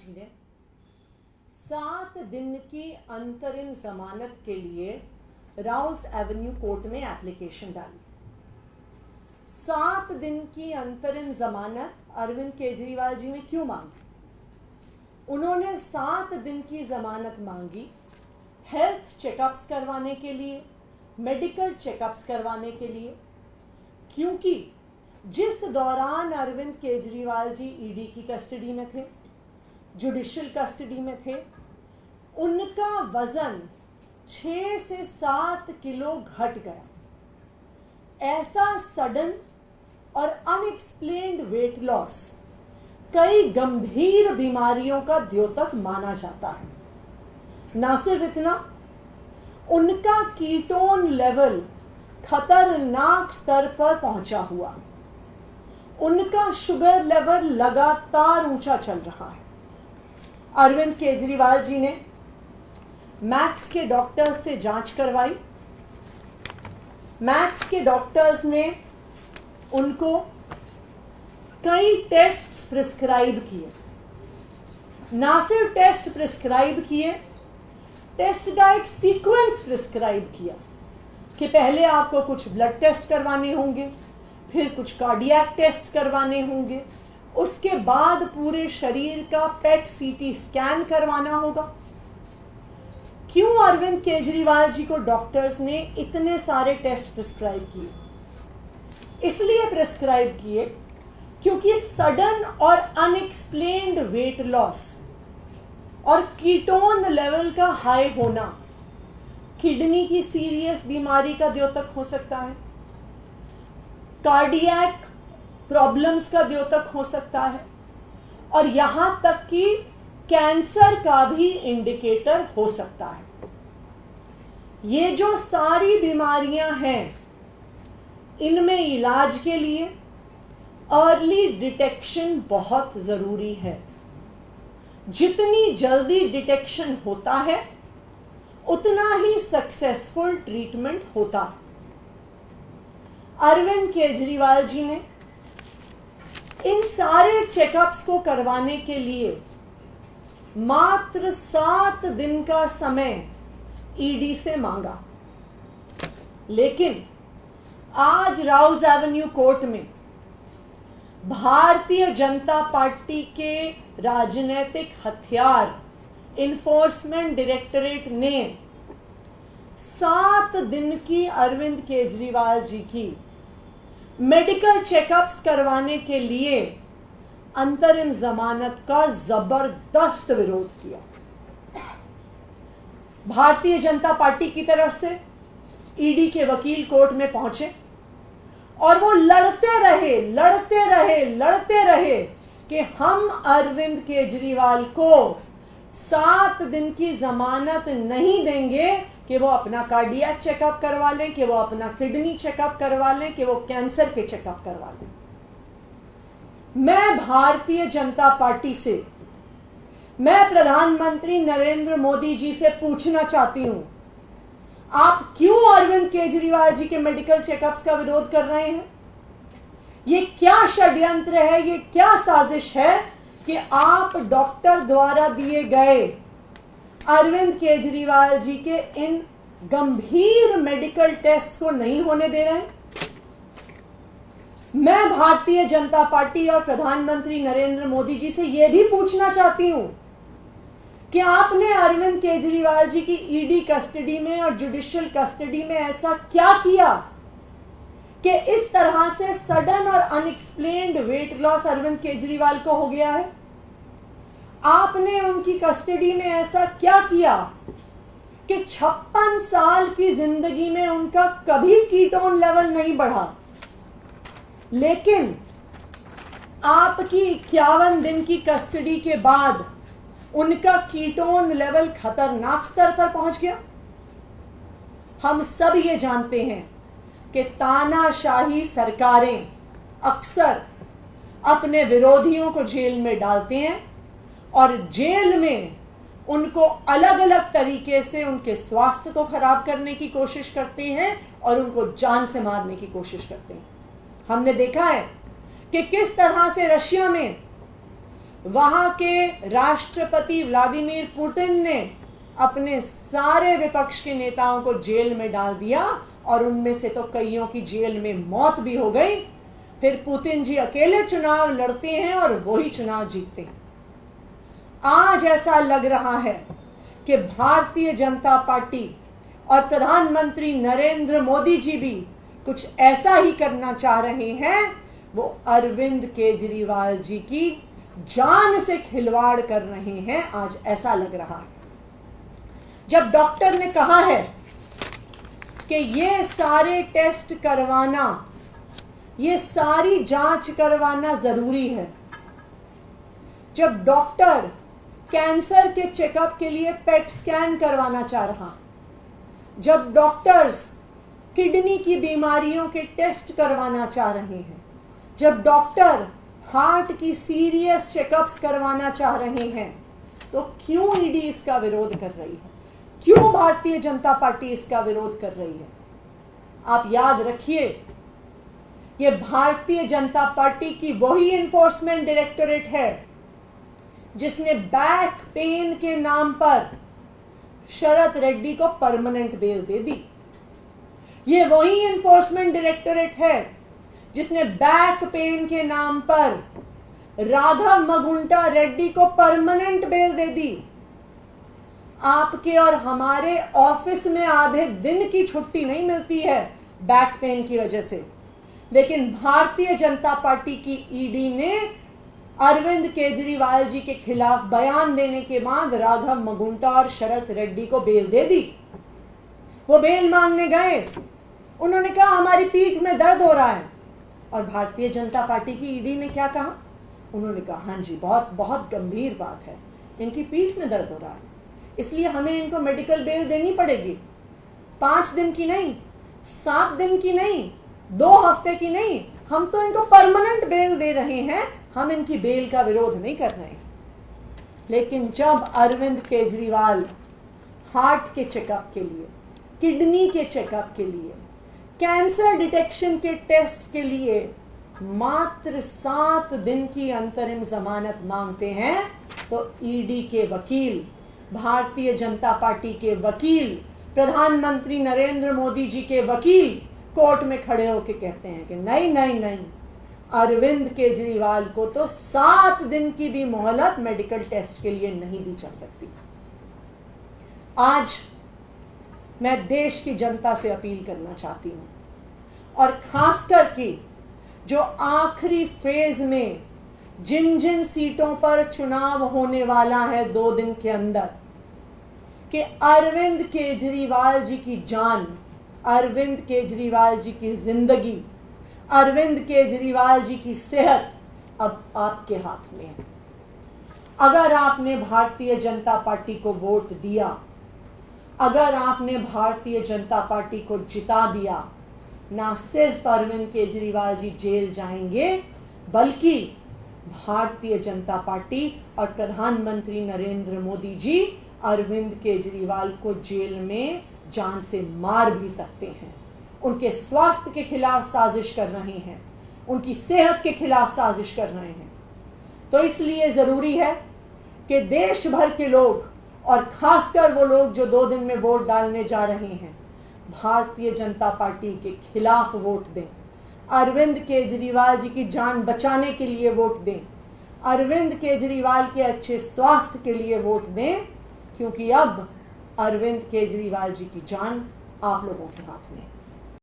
ने 7 दिन की अंतरिम जमानत के लिए राउज एवेन्यू कोर्ट में एप्लीकेशन डाली। 7 दिन की अंतरिम जमानत अरविंद केजरीवाल जी ने क्यों मांगी? उन्होंने 7 दिन की जमानत मांगी हेल्थ चेकअप्स करवाने के लिए, मेडिकल चेकअप्स करवाने के लिए, क्योंकि जिस दौरान अरविंद केजरीवाल जी ईडी की कस्टडी में थे, जुडिशियल कस्टडी में थे, उनका वजन 6 से 7 किलो घट गया। ऐसा सडन और अनएक्सप्लेन्ड वेट लॉस कई गंभीर बीमारियों का द्योतक माना जाता है। ना सिर्फ इतना, उनका कीटोन लेवल खतरनाक स्तर पर पहुंचा हुआ, उनका शुगर लेवल लगातार ऊंचा चल रहा है। अरविंद केजरीवाल जी ने मैक्स के डॉक्टर्स से जांच करवाई। मैक्स के डॉक्टर्स ने उनको कई टेस्ट्स प्रिस्क्राइब किए। ना सिर्फ टेस्ट प्रिस्क्राइब किए, टेस्ट का एक सीक्वेंस प्रिस्क्राइब किया कि पहले आपको कुछ ब्लड टेस्ट करवाने होंगे, फिर कुछ कार्डियक टेस्ट करवाने होंगे, उसके बाद पूरे शरीर का पेट सीटी स्कैन करवाना होगा। क्यों अरविंद केजरीवाल जी को डॉक्टर्स ने इतने सारे टेस्ट प्रिस्क्राइब किए? इसलिए प्रिस्क्राइब किए क्योंकि सडन और अनएक्सप्लेन्ड वेट लॉस और कीटोन लेवल का हाई होना किडनी की सीरियस बीमारी का द्योतक हो सकता है, कार्डियक प्रॉब्लम्स का द्योतक हो सकता है, और यहां तक कि कैंसर का भी इंडिकेटर हो सकता है। ये जो सारी बीमारियां हैं, इनमें इलाज के लिए अर्ली डिटेक्शन बहुत जरूरी है। जितनी जल्दी डिटेक्शन होता है, उतना ही सक्सेसफुल ट्रीटमेंट होता है। अरविंद केजरीवाल जी ने इन सारे चेकअप्स को करवाने के लिए मात्र 7 दिन का समय ईडी से मांगा। लेकिन आज राउज एवेन्यू कोर्ट में भारतीय जनता पार्टी के राजनीतिक हथियार इन्फोर्समेंट डायरेक्टरेट ने 7 दिन की अरविंद केजरीवाल जी की मेडिकल चेकअप्स करवाने के लिए अंतरिम जमानत का जबरदस्त विरोध किया। भारतीय जनता पार्टी की तरफ से ईडी के वकील कोर्ट में पहुंचे और वो लड़ते रहे कि हम अरविंद केजरीवाल को 7 दिन की जमानत नहीं देंगे कि वो अपना कार्डियक चेकअप करवा लें, कि वो अपना किडनी चेकअप करवा लें, कि वो कैंसर के चेकअप करवा लें। मैं भारतीय जनता पार्टी से, मैं प्रधानमंत्री नरेंद्र मोदी जी से पूछना चाहती हूं, आप क्यों अरविंद केजरीवाल जी के मेडिकल चेकअप्स का विरोध कर रहे हैं? ये क्या षड्यंत्र है, ये क्या साजिश है कि आप डॉक्टर द्वारा दिए गए अरविंद केजरीवाल जी के इन गंभीर मेडिकल टेस्ट को नहीं होने दे रहे हैं? मैं भारतीय जनता पार्टी और प्रधानमंत्री नरेंद्र मोदी जी से यह भी पूछना चाहती हूं कि आपने अरविंद केजरीवाल जी की ईडी कस्टडी में और जुडिशियल कस्टडी में ऐसा क्या किया कि इस तरह से सडन और unexplained weight loss Arvind Kejriwal को हो गया है? आपने उनकी कस्टडी में ऐसा क्या किया कि 56 साल की जिंदगी में उनका कभी कीटोन लेवल नहीं बढ़ा, लेकिन आपकी 51 दिन की कस्टडी के बाद उनका कीटोन लेवल खतरनाक स्तर पर पहुंच गया? हम सब ये जानते हैं कि तानाशाही सरकारें अक्सर अपने विरोधियों को जेल में डालते हैं और जेल में उनको अलग अलग तरीके से उनके स्वास्थ्य को खराब करने की कोशिश करते हैं और उनको जान से मारने की कोशिश करते हैं। हमने देखा है कि किस तरह से रशिया में वहां के राष्ट्रपति व्लादिमीर पुतिन ने अपने सारे विपक्ष के नेताओं को जेल में डाल दिया और उनमें से तो कईयों की जेल में मौत भी हो गई। फिर पुतिन जी अकेले चुनाव लड़ते हैं और वही चुनाव जीतते हैं। आज ऐसा लग रहा है कि भारतीय जनता पार्टी और प्रधानमंत्री नरेंद्र मोदी जी भी कुछ ऐसा ही करना चाह रहे हैं। वो अरविंद केजरीवाल जी की जान से खिलवाड़ कर रहे हैं, आज ऐसा लग रहा है। जब डॉक्टर ने कहा है कि ये सारे टेस्ट करवाना, ये सारी जांच करवाना जरूरी है, जब डॉक्टर कैंसर के चेकअप के लिए पेट स्कैन करवाना चाह रहा, जब डॉक्टर्स किडनी की बीमारियों के टेस्ट करवाना चाह रहे हैं, जब डॉक्टर हार्ट की सीरियस चेकअप्स करवाना चाह रहे हैं, तो क्यों ईडी इसका विरोध कर रही है? क्यों भारतीय जनता पार्टी इसका विरोध कर रही है? आप याद रखिए, ये भारतीय जनता पार्टी की वही इन्फोर्समेंट डायरेक्टोरेट है जिसने बैक पेन के नाम पर शरद रेड्डी को परमानेंट बेल दे दी। ये वही इन्फोर्समेंट डायरेक्टोरेट है जिसने बैक पेन के नाम पर राघव मगुंटा रेड्डी को परमानेंट बेल दे दी। आपके और हमारे ऑफिस में आधे दिन की छुट्टी नहीं मिलती है बैक पेन की वजह से, लेकिन भारतीय जनता पार्टी की ईडी ने अरविंद केजरीवाल जी के खिलाफ बयान देने के बाद राघव मगुंटा और शरद रेड्डी को बेल दे दी। वो बेल मांगने गए, उन्होंने कहा हमारी पीठ में दर्द हो रहा है, और भारतीय जनता पार्टी की ईडी ने क्या कहा? उन्होंने कहा हाँ जी, बहुत बहुत गंभीर बात है, इनकी पीठ में दर्द हो रहा है, इसलिए हमें इनको मेडिकल बेल देनी पड़ेगी। 5 दिन की नहीं, 7 दिन की नहीं, 2 हफ्ते की नहीं, हम तो इनको परमानेंट बेल दे रहे हैं, हम इनकी बेल का विरोध नहीं कर रहे हैं। लेकिन जब अरविंद केजरीवाल हार्ट के चेकअप के लिए, किडनी के चेकअप के लिए, कैंसर डिटेक्शन के टेस्ट के लिए मात्र 7 दिन की अंतरिम जमानत मांगते हैं, तो ईडी के वकील, भारतीय जनता पार्टी के वकील, प्रधानमंत्री नरेंद्र मोदी जी के वकील कोर्ट में खड़े होकर कहते हैं कि नहीं नहीं नहीं, अरविंद केजरीवाल को तो 7 दिन की भी मोहलत मेडिकल टेस्ट के लिए नहीं दी जा सकती। आज मैं देश की जनता से अपील करना चाहती हूं, और खासकर कि जो आखिरी फेज में जिन जिन सीटों पर चुनाव होने वाला है 2 दिन के अंदर, कि अरविंद केजरीवाल जी की जान, अरविंद केजरीवाल जी की जिंदगी, अरविंद केजरीवाल जी की सेहत अब आपके हाथ में है। अगर आपने भारतीय जनता पार्टी को वोट दिया, अगर आपने भारतीय जनता पार्टी को जिता दिया, ना सिर्फ अरविंद केजरीवाल जी जेल जाएंगे, बल्कि भारतीय जनता पार्टी और प्रधानमंत्री नरेंद्र मोदी जी अरविंद केजरीवाल को जेल में जान से मार भी सकते हैं। उनके स्वास्थ्य के खिलाफ साजिश कर रहे हैं, उनकी सेहत के खिलाफ साजिश कर रहे हैं। तो इसलिए जरूरी है कि देश भर के लोग, और खासकर वो लोग जो 2 दिन में वोट डालने जा रहे हैं, भारतीय जनता पार्टी के खिलाफ वोट दें। अरविंद केजरीवाल जी की जान बचाने के लिए वोट दें, अरविंद केजरीवाल के अच्छे स्वास्थ्य के लिए वोट दें, क्योंकि अब अरविंद केजरीवाल जी की जान आप लोगों के हाथ में है।